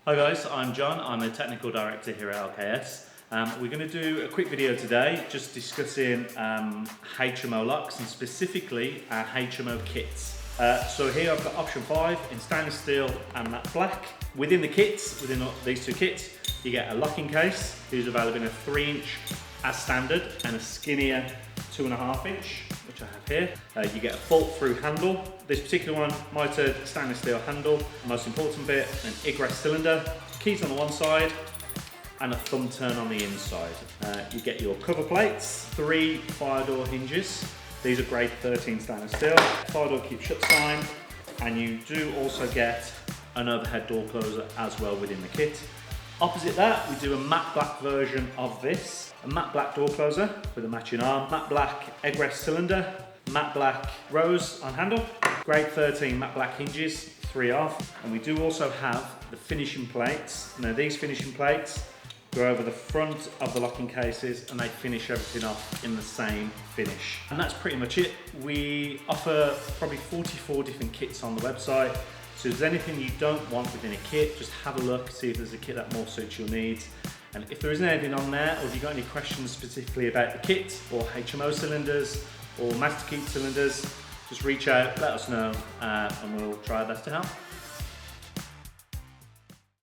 Hi guys, I'm John. I'm the Technical Director here at LKS. We're going to do a quick video today just discussing HMO locks and specifically our HMO kits. So here I've got option 5 in stainless steel and matte black. Within the kits, within these two kits, you get a locking case. These are available in a 3-inch as standard and a skinnier 2.5-inch, which I have here. You get a bolt-through handle. This particular one, mitered stainless steel handle. The most important bit, an egress cylinder, keys on the one side, and a thumb turn on the inside. You get your cover plates, 3 fire door hinges. These are grade 13 stainless steel. Fire door keep shut sign, and you do also get an overhead door closer as well within the kit. Opposite that, we do a matte black version of this. A matte black door closer with a matching arm, matte black egress cylinder, matte black rose on handle, grade 13 matte black hinges, 3 off. And we do also have the finishing plates. Now these finishing plates go over the front of the locking cases and they finish everything off in the same finish. And that's pretty much it. We offer probably 44 different kits on the website. So if there's anything you don't want within a kit, just have a look, see if there's a kit that more suits your needs. And if there isn't anything on there, or if you've got any questions specifically about the kit, or HMO cylinders, or master key cylinders, just reach out, let us know, and we'll try our best to help.